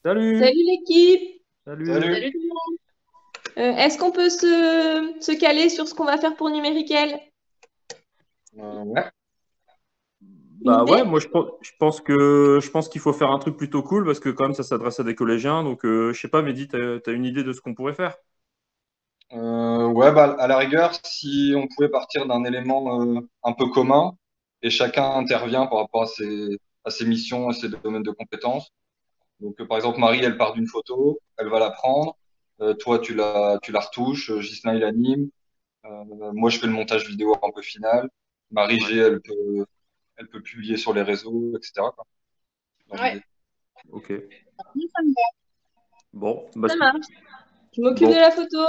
Salut, Salut l'équipe! salut. Salut. Salut tout le monde! Est-ce qu'on peut se caler sur ce qu'on va faire pour Numérical? Ouais. Une Bah ouais, idée? moi je pense qu'il faut faire un truc plutôt cool parce que quand même ça s'adresse à des collégiens. Donc je sais pas, Mehdi, t'as une idée de ce qu'on pourrait faire? Ouais, bah, à la rigueur, si on pouvait partir d'un élément un peu commun et chacun intervient par rapport à ses missions et ses domaines de compétences. Donc, par exemple, Marie, elle part d'une photo, elle va la prendre. Toi, tu la retouches. Ghislain, il anime. Moi, je fais le montage vidéo un peu final. Marie Ouais. G, elle peut publier sur les réseaux, etc., quoi, dans Ouais, l'idée. Ok. ça me va. Bon, bah, Ça marche. Je m'occupe de bon. la photo.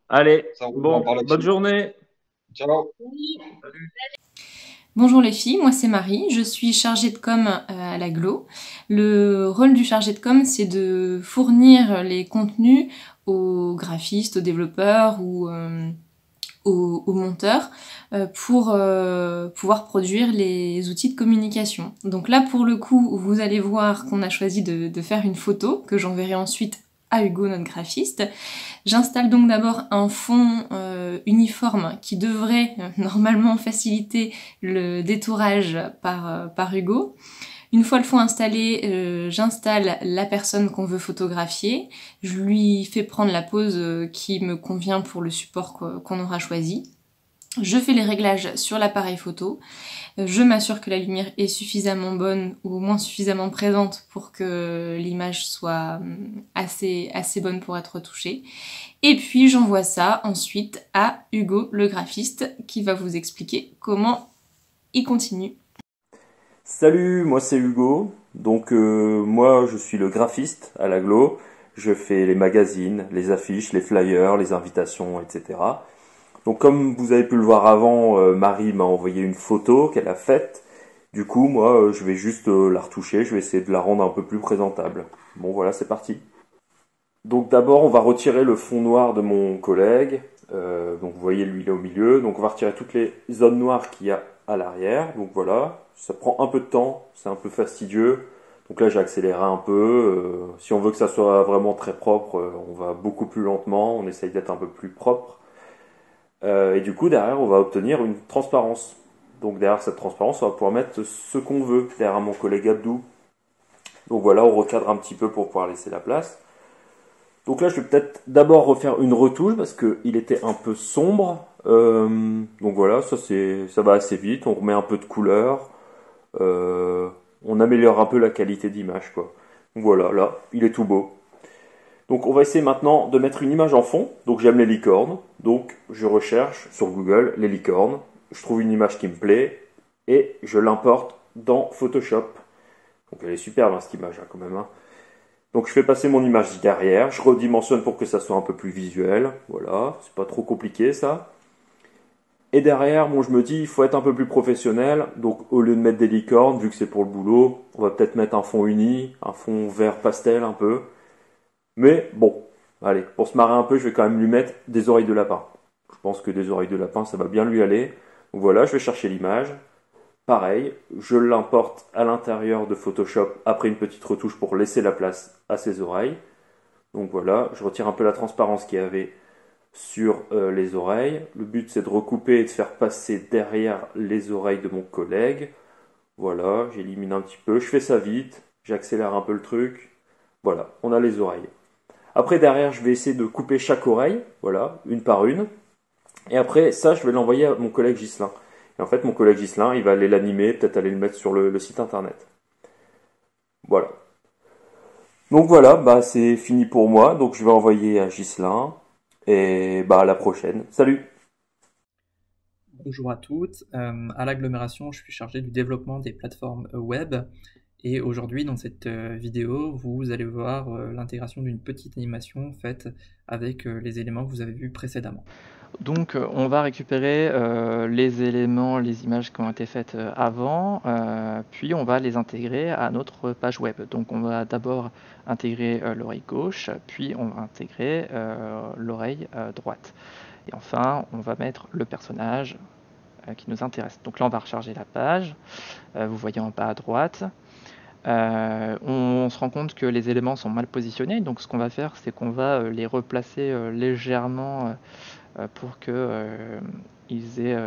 Allez, Ça roule, on bon, part bonne là-dessus. journée. Ciao. Oui. Salut. Bonjour les filles, moi c'est Marie, je suis chargée de com à la GLO. Le rôle du chargé de com, c'est de fournir les contenus aux graphistes, aux développeurs ou aux monteurs pour pouvoir produire les outils de communication. Donc là, pour le coup, vous allez voir qu'on a choisi de faire une photo que j'enverrai ensuite à Hugo, notre graphiste. J'installe donc d'abord un fond uniforme qui devrait normalement faciliter le détourage par Hugo. Une fois le fond installé, j'installe la personne qu'on veut photographier. Je lui fais prendre la pose qui me convient pour le support qu'on aura choisi. Je fais les réglages sur l'appareil photo. Je m'assure que la lumière est suffisamment bonne ou au moins suffisamment présente pour que l'image soit assez bonne pour être retouchée. Et puis j'envoie ça ensuite à Hugo, le graphiste, qui va vous expliquer comment il continue. Salut, moi c'est Hugo. Donc moi je suis le graphiste à la Glo. Je fais les magazines, les affiches, les flyers, les invitations, etc. Donc comme vous avez pu le voir avant, Marie m'a envoyé une photo qu'elle a faite. Du coup, moi, je vais juste la retoucher, je vais essayer de la rendre un peu plus présentable. Bon, voilà, c'est parti. Donc d'abord, on va retirer le fond noir de mon collègue. Donc vous voyez, lui, il est au milieu. Donc on va retirer toutes les zones noires qu'il y a à l'arrière. Donc voilà, ça prend un peu de temps, c'est un peu fastidieux. Donc là, j'ai accéléré un peu. Si on veut que ça soit vraiment très propre, on va beaucoup plus lentement. On essaye d'être un peu plus propre. Et du coup, derrière, on va obtenir une transparence. Donc derrière cette transparence, on va pouvoir mettre ce qu'on veut derrière mon collègue Abdou. Donc voilà, on recadre un petit peu pour pouvoir laisser la place. Donc là, je vais peut-être d'abord refaire une retouche parce qu'il était un peu sombre. Donc voilà, ça va assez vite. On remet un peu de couleur. Euh, on améliore un peu la qualité d'image, quoi. Donc voilà, là, il est tout beau. Donc on va essayer maintenant de mettre une image en fond. Donc j'aime les licornes. Donc je recherche sur Google les licornes. Je trouve une image qui me plaît et je l'importe dans Photoshop. Donc elle est superbe, hein, cette image, hein, quand même, hein. Donc je fais passer mon image derrière. Je redimensionne pour que ça soit un peu plus visuel. Voilà, c'est pas trop compliqué ça. Et derrière, bon, je me dis, il faut être un peu plus professionnel. Donc au lieu de mettre des licornes, vu que c'est pour le boulot, on va peut-être mettre un fond uni, un fond vert pastel un peu. Mais bon, allez, pour se marrer un peu, je vais quand même lui mettre des oreilles de lapin. Je pense que des oreilles de lapin, ça va bien lui aller. Donc voilà, je vais chercher l'image. Pareil, je l'importe à l'intérieur de Photoshop après une petite retouche pour laisser la place à ses oreilles. Donc voilà, je retire un peu la transparence qu'il y avait sur les oreilles. Le but c'est de recouper et de faire passer derrière les oreilles de mon collègue. Voilà, j'élimine un petit peu, je fais ça vite, j'accélère un peu le truc. Voilà, on a les oreilles. Après, derrière, je vais essayer de couper chaque oreille, voilà, une par une. Et après, ça, je vais l'envoyer à mon collègue Ghislain. Et en fait, mon collègue Ghislain, il va aller l'animer, peut-être aller le mettre sur le site internet. Voilà. Donc voilà, bah c'est fini pour moi. Donc je vais envoyer à Ghislain. Et bah à la prochaine. Salut! Bonjour à toutes. À l'agglomération, je suis chargé du développement des plateformes web. Et aujourd'hui, dans cette vidéo, vous allez voir l'intégration d'une petite animation faite avec les éléments que vous avez vus précédemment. Donc on va récupérer les éléments, les images qui ont été faites avant, puis on va les intégrer à notre page web. Donc on va d'abord intégrer l'oreille gauche, puis on va intégrer l'oreille droite. Et enfin, on va mettre le personnage qui nous intéresse. Donc là, on va recharger la page. Vous voyez en bas à droite. On se rend compte que les éléments sont mal positionnés, donc ce qu'on va faire, c'est qu'on va les replacer légèrement pour qu'ils aient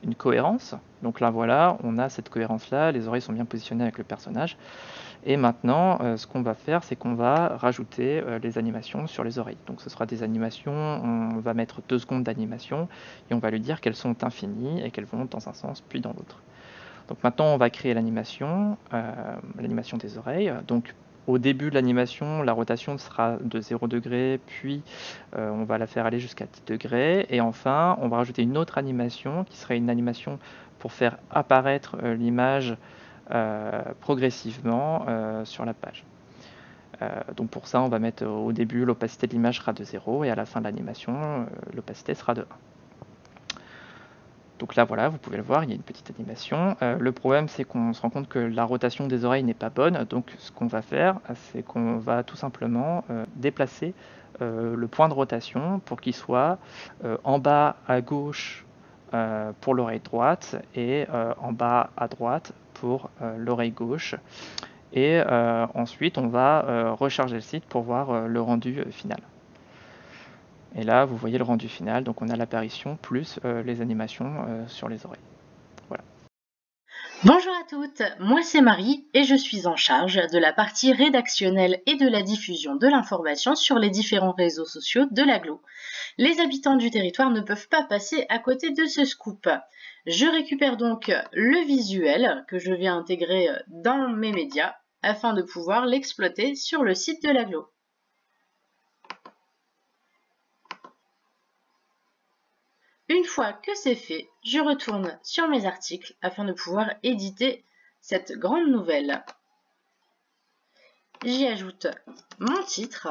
une cohérence. Donc là voilà, on a cette cohérence-là, les oreilles sont bien positionnées avec le personnage. Et maintenant, ce qu'on va faire, c'est qu'on va rajouter les animations sur les oreilles. Donc ce sera des animations, on va mettre 2 secondes d'animation, et on va lui dire qu'elles sont infinies et qu'elles vont dans un sens puis dans l'autre. Donc maintenant, on va créer l'animation des oreilles. Donc au début de l'animation, la rotation sera de 0 degré, puis on va la faire aller jusqu'à 10 degrés. Et enfin, on va rajouter une autre animation qui serait une animation pour faire apparaître l'image progressivement sur la page. Donc pour ça, on va mettre au début, l'opacité de l'image sera de 0 et à la fin de l'animation, l'opacité sera de 1. Donc là, voilà, vous pouvez le voir, il y a une petite animation. Le problème, c'est qu'on se rend compte que la rotation des oreilles n'est pas bonne. Donc ce qu'on va faire, c'est qu'on va tout simplement déplacer le point de rotation pour qu'il soit en bas à gauche pour l'oreille droite et en bas à droite pour l'oreille gauche. Et ensuite, on va recharger le site pour voir le rendu final. Et là, vous voyez le rendu final, donc on a l'apparition plus les animations sur les oreilles. Voilà. Bonjour à toutes, moi c'est Marie et je suis en charge de la partie rédactionnelle et de la diffusion de l'information sur les différents réseaux sociaux de l'Agglo. Les habitants du territoire ne peuvent pas passer à côté de ce scoop. Je récupère donc le visuel que je viens intégrer dans mes médias afin de pouvoir l'exploiter sur le site de l'Agglo. Une fois que c'est fait, je retourne sur mes articles afin de pouvoir éditer cette grande nouvelle. J'y ajoute mon titre,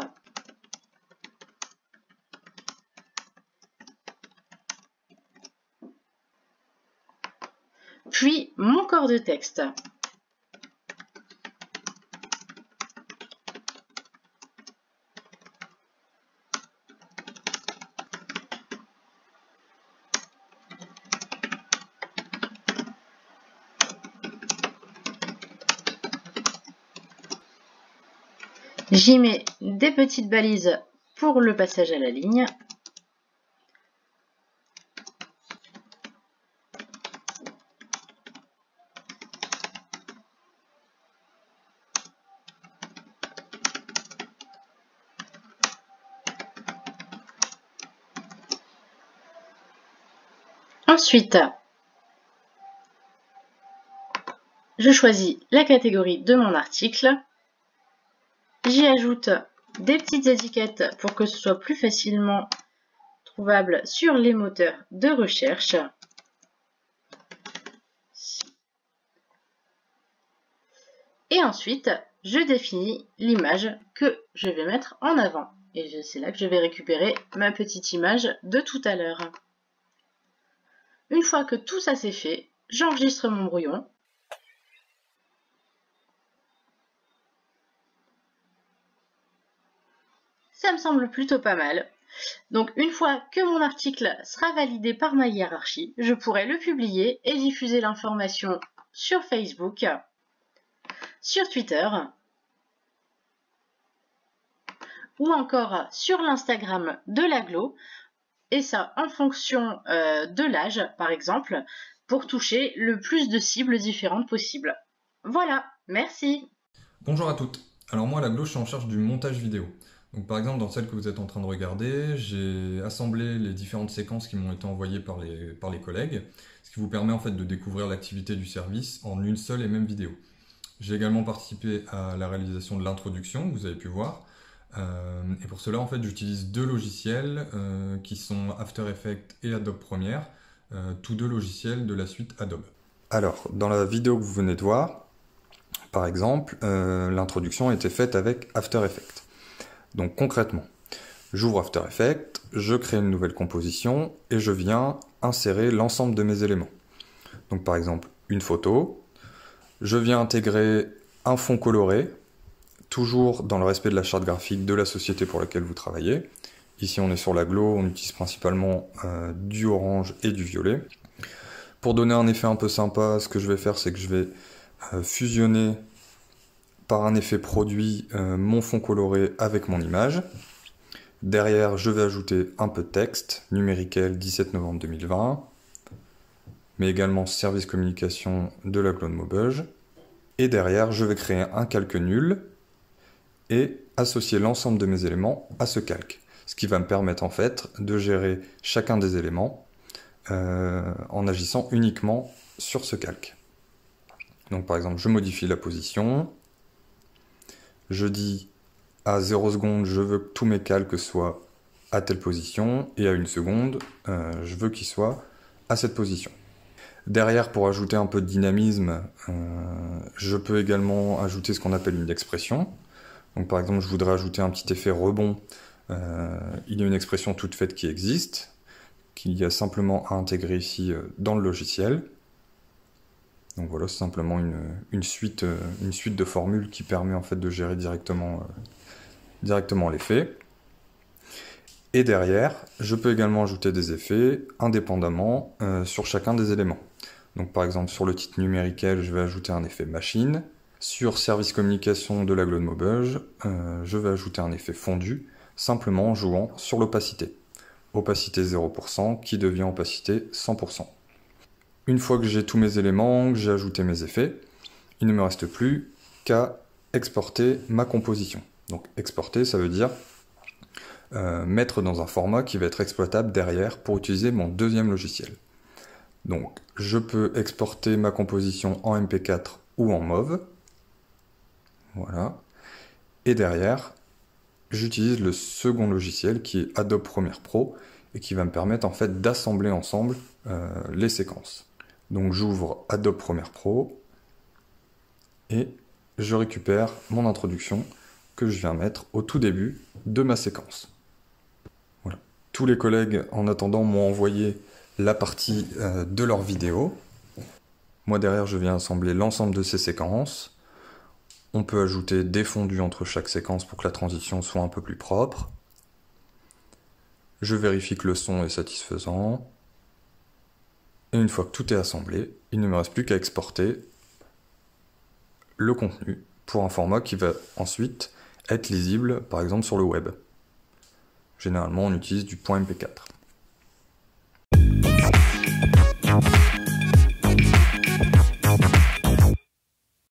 puis mon corps de texte. J'y mets des petites balises pour le passage à la ligne. Ensuite, je choisis la catégorie de mon article. J'y ajoute des petites étiquettes pour que ce soit plus facilement trouvable sur les moteurs de recherche. Et ensuite, je définis l'image que je vais mettre en avant. Et c'est là que je vais récupérer ma petite image de tout à l'heure. Une fois que tout ça c'est fait, j'enregistre mon brouillon. Ça me semble plutôt pas mal. Donc une fois que mon article sera validé par ma hiérarchie, je pourrai le publier et diffuser l'information sur Facebook, sur Twitter ou encore sur l'Instagram de l'Agglo, et ça en fonction de l'âge par exemple, pour toucher le plus de cibles différentes possibles. Voilà, merci. Bonjour à toutes. Alors moi à l'Agglo je suis en charge du montage vidéo. Donc par exemple dans celle que vous êtes en train de regarder, j'ai assemblé les différentes séquences qui m'ont été envoyées par les collègues, ce qui vous permet en fait de découvrir l'activité du service en une seule et même vidéo. J'ai également participé à la réalisation de l'introduction, que vous avez pu voir. Et pour cela, en fait, j'utilise 2 logiciels qui sont After Effects et Adobe Premiere, tous 2 logiciels de la suite Adobe. Alors, dans la vidéo que vous venez de voir, par exemple, l'introduction a été faite avec After Effects. Donc concrètement, j'ouvre After Effects, je crée une nouvelle composition et je viens insérer l'ensemble de mes éléments. Donc par exemple, une photo, je viens intégrer un fond coloré, toujours dans le respect de la charte graphique de la société pour laquelle vous travaillez. Ici on est sur l'Agglo, on utilise principalement du orange et du violet. Pour donner un effet un peu sympa, ce que je vais faire, c'est que je vais fusionner par un effet produit mon fond coloré avec mon image. Derrière, je vais ajouter un peu de texte, Numériquel 17 novembre 2020, mais également service communication de l'agglo de Maubeuge. Et derrière, je vais créer un calque nul et associer l'ensemble de mes éléments à ce calque. Ce qui va me permettre en fait de gérer chacun des éléments en agissant uniquement sur ce calque. Donc par exemple, je modifie la position, je dis à 0 secondes, je veux que tous mes calques soient à telle position, et à 1 seconde, je veux qu'ils soient à cette position. Derrière, pour ajouter un peu de dynamisme, je peux également ajouter ce qu'on appelle une expression. Donc par exemple, je voudrais ajouter un petit effet rebond. Il y a une expression toute faite qui existe, qu'il y a simplement à intégrer ici dans le logiciel. Donc voilà, c'est simplement une suite de formules qui permet en fait de gérer directement l'effet. Et derrière, je peux également ajouter des effets indépendamment sur chacun des éléments. Donc par exemple, sur le titre Numériquel, je vais ajouter un effet machine. Sur service communication de l'agglo de Maubeuge, je vais ajouter un effet fondu, simplement en jouant sur l'opacité. Opacité 0% qui devient opacité 100%. Une fois que j'ai tous mes éléments, que j'ai ajouté mes effets, il ne me reste plus qu'à exporter ma composition. Donc exporter, ça veut dire mettre dans un format qui va être exploitable derrière pour utiliser mon deuxième logiciel. Donc je peux exporter ma composition en MP4 ou en MOV. Voilà. Et derrière, j'utilise le second logiciel qui est Adobe Premiere Pro et qui va me permettre en fait d'assembler ensemble les séquences. Donc j'ouvre Adobe Premiere Pro et je récupère mon introduction que je viens mettre au tout début de ma séquence. Voilà. Tous les collègues en attendant m'ont envoyé la partie de leur vidéo. Moi derrière je viens assembler l'ensemble de ces séquences. On peut ajouter des fondus entre chaque séquence pour que la transition soit un peu plus propre. Je vérifie que le son est satisfaisant. Et une fois que tout est assemblé, il ne me reste plus qu'à exporter le contenu pour un format qui va ensuite être lisible, par exemple sur le web. Généralement, on utilise du .mp4.